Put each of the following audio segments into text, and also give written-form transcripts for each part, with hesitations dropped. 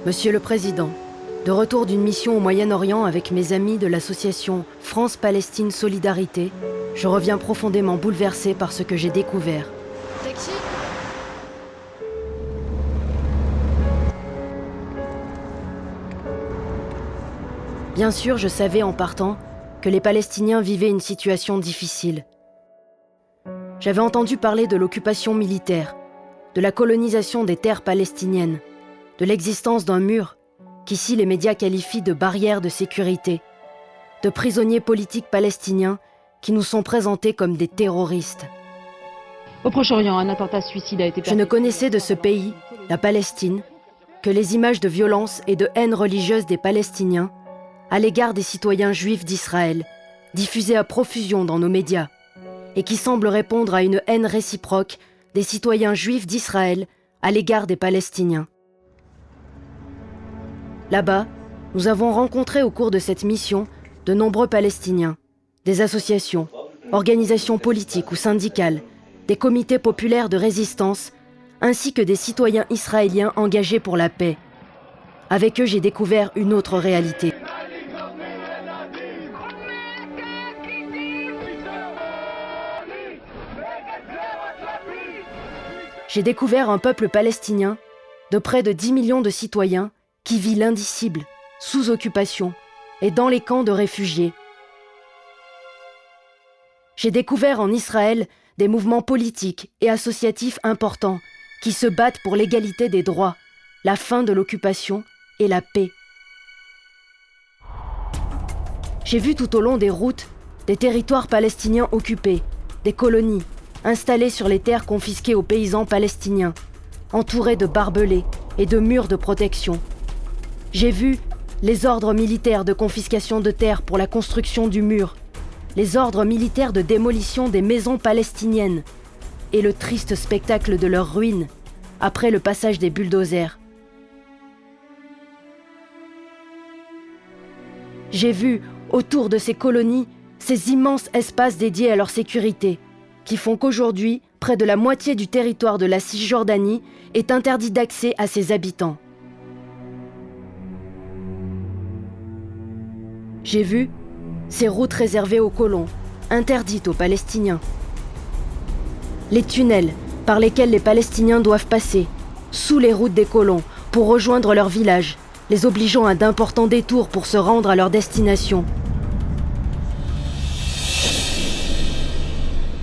Monsieur le Président, de retour d'une mission au Moyen-Orient avec mes amis de l'association France-Palestine Solidarité, je reviens profondément bouleversé par ce que j'ai découvert. Taxi ? Bien sûr, je savais en partant que les Palestiniens vivaient une situation difficile. J'avais entendu parler de l'occupation militaire, de la colonisation des terres palestiniennes, de l'existence d'un mur qu'ici les médias qualifient de barrière de sécurité, de prisonniers politiques palestiniens qui nous sont présentés comme des terroristes. Au Proche-Orient, un attentat suicide a été Je ne connaissais de ce pays, la Palestine, que les images de violence et de haine religieuse des Palestiniens à l'égard des citoyens juifs d'Israël, diffusées à profusion dans nos médias, et qui semblent répondre à une haine réciproque des citoyens juifs d'Israël à l'égard des Palestiniens. Là-bas, nous avons rencontré au cours de cette mission de nombreux Palestiniens, des associations, organisations politiques ou syndicales, des comités populaires de résistance, ainsi que des citoyens israéliens engagés pour la paix. Avec eux, j'ai découvert une autre réalité. J'ai découvert un peuple palestinien de près de 10 millions de citoyens qui vit l'indicible, sous occupation et dans les camps de réfugiés. J'ai découvert en Israël des mouvements politiques et associatifs importants qui se battent pour l'égalité des droits, la fin de l'occupation et la paix. J'ai vu tout au long des routes des territoires palestiniens occupés, des colonies, installées sur les terres confisquées aux paysans palestiniens, entourés de barbelés et de murs de protection. J'ai vu les ordres militaires de confiscation de terres pour la construction du mur, les ordres militaires de démolition des maisons palestiniennes et le triste spectacle de leur ruine après le passage des bulldozers. J'ai vu, autour de ces colonies, ces immenses espaces dédiés à leur sécurité, qui font qu'aujourd'hui, près de la moitié du territoire de la Cisjordanie est interdit d'accès à ses habitants. J'ai vu ces routes réservées aux colons, interdites aux Palestiniens. Les tunnels par lesquels les Palestiniens doivent passer, sous les routes des colons, pour rejoindre leur village, les obligeant à d'importants détours pour se rendre à leur destination.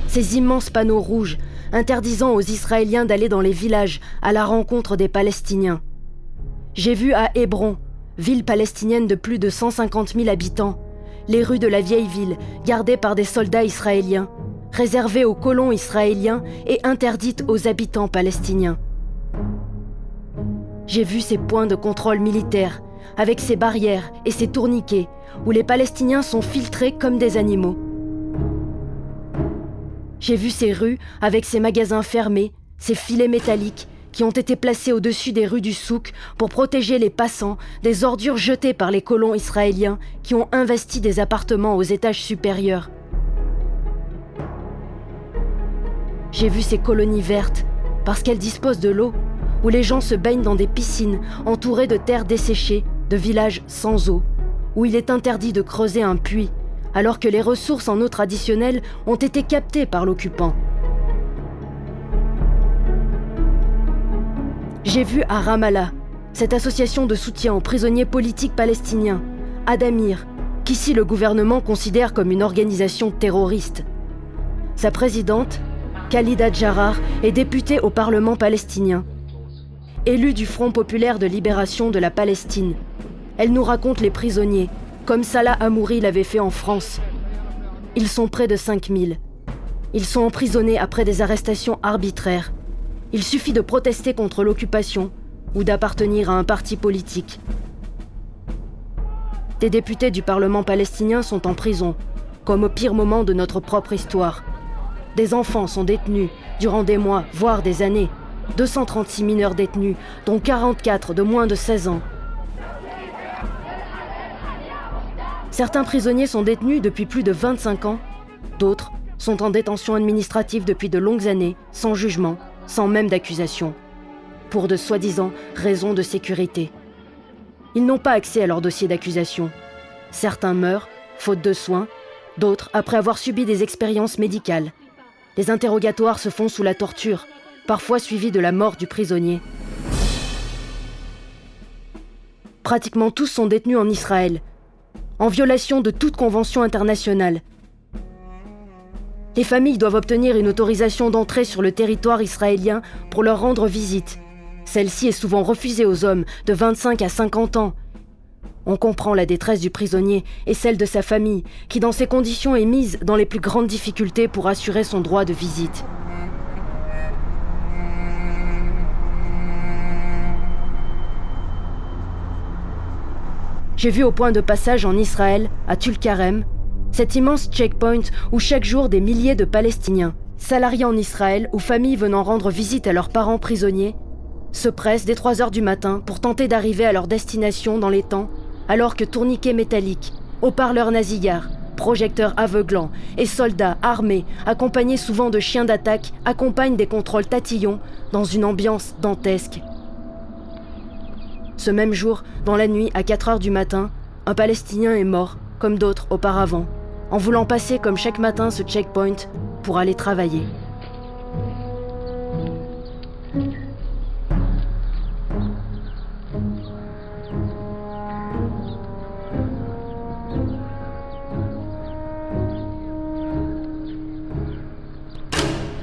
Ces immenses panneaux rouges interdisant aux Israéliens d'aller dans les villages à la rencontre des Palestiniens. J'ai vu à Hébron, ville palestinienne de plus de 150 000 habitants, les rues de la vieille ville gardées par des soldats israéliens, réservées aux colons israéliens et interdites aux habitants palestiniens. J'ai vu ces points de contrôle militaire, avec ces barrières et ces tourniquets, où les Palestiniens sont filtrés comme des animaux. J'ai vu ces rues avec ces magasins fermés, ces filets métalliques qui ont été placés au-dessus des rues du souk pour protéger les passants des ordures jetées par les colons israéliens qui ont investi des appartements aux étages supérieurs. J'ai vu ces colonies vertes parce qu'elles disposent de l'eau, où les gens se baignent dans des piscines entourées de terres desséchées, de villages sans eau, où il est interdit de creuser un puits, alors que les ressources en eau traditionnelles ont été captées par l'occupant. J'ai vu à Ramallah, cette association de soutien aux prisonniers politiques palestiniens, Adamir, qu'ici le gouvernement considère comme une organisation terroriste. Sa présidente, Khalida Jarrah, est députée au Parlement palestinien. Élue du Front populaire de libération de la Palestine, elle nous raconte les prisonniers, comme Salah Hamouri l'avait fait en France. Ils sont près de 5000. Ils sont emprisonnés après des arrestations arbitraires. Il suffit de protester contre l'occupation ou d'appartenir à un parti politique. Des députés du Parlement palestinien sont en prison, comme au pire moment de notre propre histoire. Des enfants sont détenus durant des mois, voire des années. 236 mineurs détenus, dont 44 de moins de 16 ans. Certains prisonniers sont détenus depuis plus de 25 ans, d'autres sont en détention administrative depuis de longues années, sans jugement, sans même d'accusation, pour de soi-disant raisons de sécurité. Ils n'ont pas accès à leur dossier d'accusation. Certains meurent, faute de soins, d'autres après avoir subi des expériences médicales. Les interrogatoires se font sous la torture, parfois suivis de la mort du prisonnier. Pratiquement tous sont détenus en Israël, en violation de toute convention internationale. Les familles doivent obtenir une autorisation d'entrée sur le territoire israélien pour leur rendre visite. Celle-ci est souvent refusée aux hommes de 25 à 50 ans. On comprend la détresse du prisonnier et celle de sa famille, qui dans ces conditions est mise dans les plus grandes difficultés pour assurer son droit de visite. J'ai vu au point de passage en Israël, à Tulkarem, cet immense checkpoint où chaque jour des milliers de Palestiniens, salariés en Israël ou familles venant rendre visite à leurs parents prisonniers, se pressent dès 3 heures du matin pour tenter d'arriver à leur destination dans les temps, alors que tourniquets métalliques, haut-parleurs nasillards, projecteurs aveuglants et soldats armés, accompagnés souvent de chiens d'attaque, accompagnent des contrôles tatillons dans une ambiance dantesque. Ce même jour, dans la nuit, à 4 heures du matin, un Palestinien est mort, comme d'autres auparavant, en voulant passer comme chaque matin ce checkpoint pour aller travailler.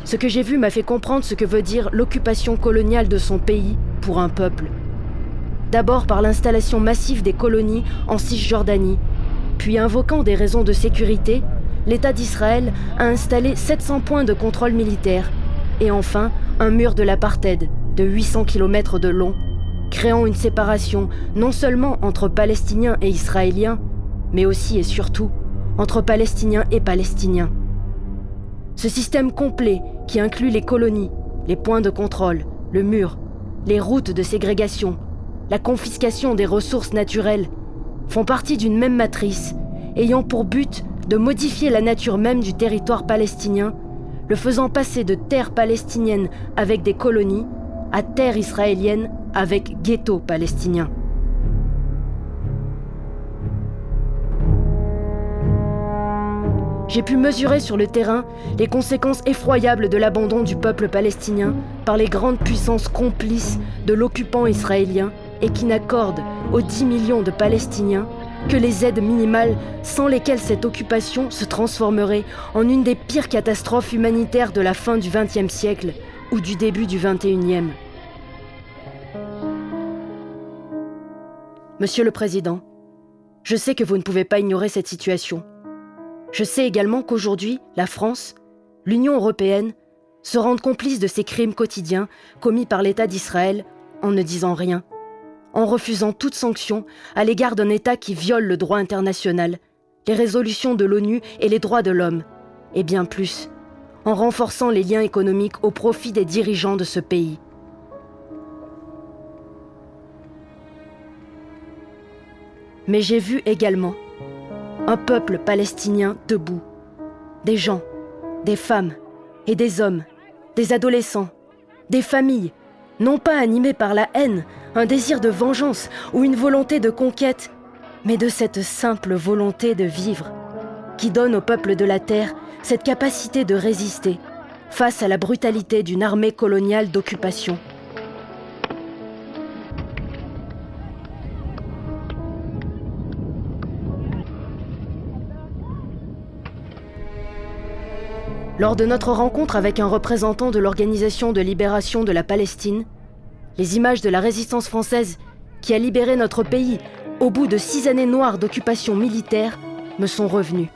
Ce que j'ai vu m'a fait comprendre ce que veut dire l'occupation coloniale de son pays pour un peuple. D'abord par l'installation massive des colonies en Cisjordanie, puis invoquant des raisons de sécurité, l'État d'Israël a installé 700 points de contrôle militaire et enfin un mur de l'apartheid de 800 km de long, créant une séparation non seulement entre Palestiniens et Israéliens, mais aussi et surtout entre Palestiniens et Palestiniens. Ce système complet qui inclut les colonies, les points de contrôle, le mur, les routes de ségrégation, la confiscation des ressources naturelles, font partie d'une même matrice, ayant pour but de modifier la nature même du territoire palestinien, le faisant passer de terre palestinienne avec des colonies à terre israélienne avec ghetto palestinien. J'ai pu mesurer sur le terrain les conséquences effroyables de l'abandon du peuple palestinien par les grandes puissances complices de l'occupant israélien et qui n'accordent aux 10 millions de Palestiniens que les aides minimales sans lesquelles cette occupation se transformerait en une des pires catastrophes humanitaires de la fin du XXe siècle ou du début du XXIe. Monsieur le Président, je sais que vous ne pouvez pas ignorer cette situation. Je sais également qu'aujourd'hui, la France, l'Union européenne, se rendent complices de ces crimes quotidiens commis par l'État d'Israël en ne disant rien, en refusant toute sanction à l'égard d'un État qui viole le droit international, les résolutions de l'ONU et les droits de l'homme, et bien plus, en renforçant les liens économiques au profit des dirigeants de ce pays. Mais j'ai vu également un peuple palestinien debout, des gens, des femmes et des hommes, des adolescents, des familles, non pas animés par la haine, un désir de vengeance ou une volonté de conquête, mais de cette simple volonté de vivre, qui donne au peuple de la terre cette capacité de résister face à la brutalité d'une armée coloniale d'occupation. Lors de notre rencontre avec un représentant de l'Organisation de libération de la Palestine, les images de la résistance française qui a libéré notre pays au bout de 6 années noires d'occupation militaire me sont revenues.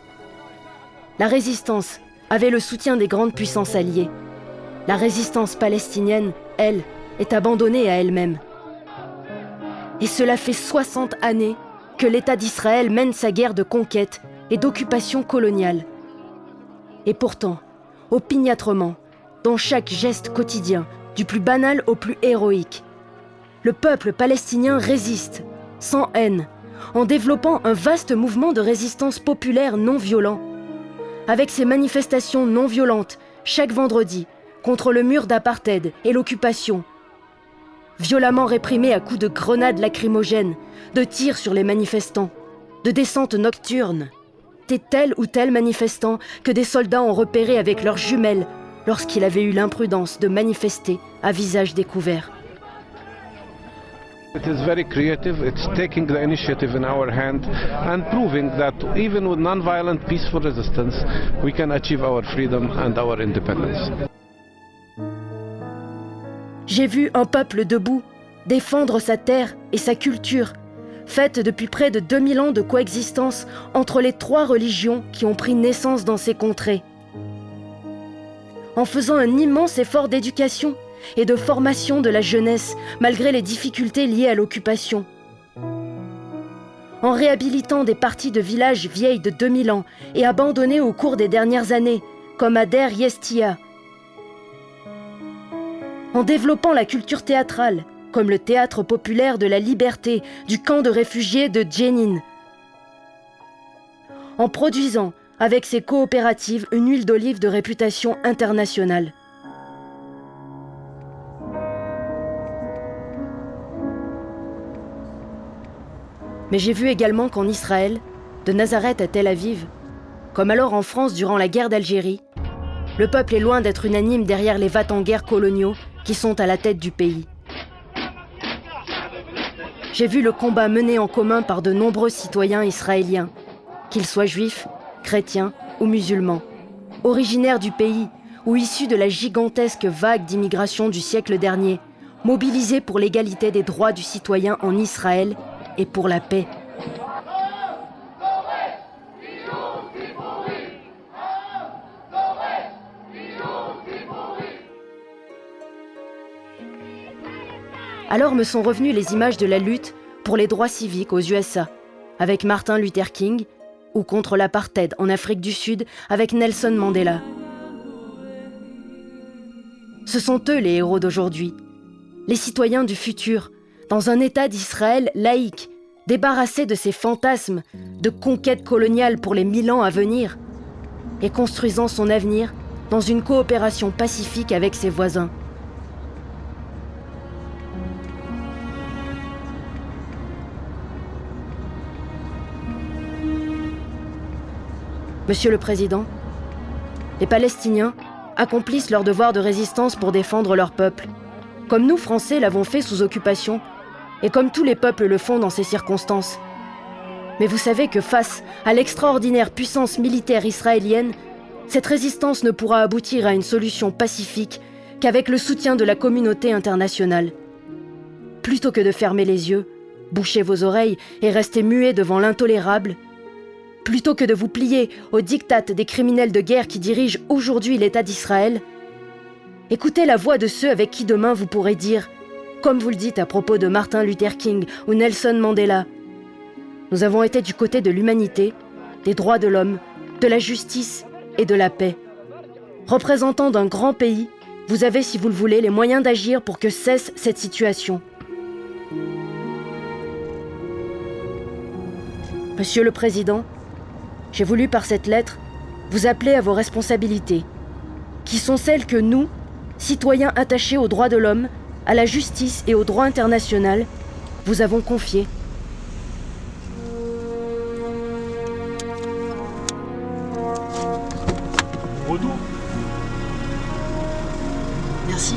La résistance avait le soutien des grandes puissances alliées. La résistance palestinienne, elle, est abandonnée à elle-même. Et cela fait 60 années que l'État d'Israël mène sa guerre de conquête et d'occupation coloniale. Et pourtant, opiniâtrement, dans chaque geste quotidien, du plus banal au plus héroïque, le peuple palestinien résiste, sans haine, en développant un vaste mouvement de résistance populaire non violent, avec ses manifestations non violentes chaque vendredi contre le mur d'apartheid et l'occupation, violemment réprimés à coups de grenades lacrymogènes, de tirs sur les manifestants, de descentes nocturnes. C'était tel ou tel manifestant que des soldats ont repéré avec leurs jumelles lorsqu'il avait eu l'imprudence de manifester à visage découvert. It is very creative. It's taking the initiative in our hand and proving that even with non-violent, peaceful resistance, we can achieve our freedom and our independence. J'ai vu un peuple debout, défendre sa terre et sa culture, faite depuis près de 2000 ans de coexistence entre les 3 religions qui ont pris naissance dans ces contrées. En faisant un immense effort d'éducation et de formation de la jeunesse, malgré les difficultés liées à l'occupation. En réhabilitant des parties de villages vieilles de 2000 ans et abandonnées au cours des dernières années, comme à Der Yestia. En développant la culture théâtrale, comme le théâtre populaire de la liberté du camp de réfugiés de Jenin. En produisant, avec ses coopératives, une huile d'olive de réputation internationale. Mais j'ai vu également qu'en Israël, de Nazareth à Tel Aviv, comme alors en France durant la guerre d'Algérie, le peuple est loin d'être unanime derrière les va-t-en-guerre coloniaux qui sont à la tête du pays. J'ai vu le combat mené en commun par de nombreux citoyens israéliens, qu'ils soient juifs, chrétiens ou musulmans, originaires du pays ou issus de la gigantesque vague d'immigration du siècle dernier, mobilisés pour l'égalité des droits du citoyen en Israël et pour la paix. Alors me sont revenues les images de la lutte pour les droits civiques aux USA, avec Martin Luther King, ou contre l'apartheid en Afrique du Sud, avec Nelson Mandela. Ce sont eux les héros d'aujourd'hui, les citoyens du futur, dans un État d'Israël laïque, débarrassé de ses fantasmes de conquête coloniale pour les 1000 ans à venir, et construisant son avenir dans une coopération pacifique avec ses voisins. Monsieur le Président, les Palestiniens accomplissent leur devoir de résistance pour défendre leur peuple, comme nous, Français, l'avons fait sous occupation, et comme tous les peuples le font dans ces circonstances. Mais vous savez que face à l'extraordinaire puissance militaire israélienne, cette résistance ne pourra aboutir à une solution pacifique qu'avec le soutien de la communauté internationale. Plutôt que de fermer les yeux, boucher vos oreilles et rester muets devant l'intolérable, plutôt que de vous plier aux diktats des criminels de guerre qui dirigent aujourd'hui l'État d'Israël, écoutez la voix de ceux avec qui demain vous pourrez dire, comme vous le dites à propos de Martin Luther King ou Nelson Mandela, nous avons été du côté de l'humanité, des droits de l'homme, de la justice et de la paix. Représentant d'un grand pays, vous avez, si vous le voulez, les moyens d'agir pour que cesse cette situation. Monsieur le Président, j'ai voulu par cette lettre vous appeler à vos responsabilités, qui sont celles que nous, citoyens attachés aux droits de l'homme, à la justice et au droit international, vous avons confiées. Retour. Merci.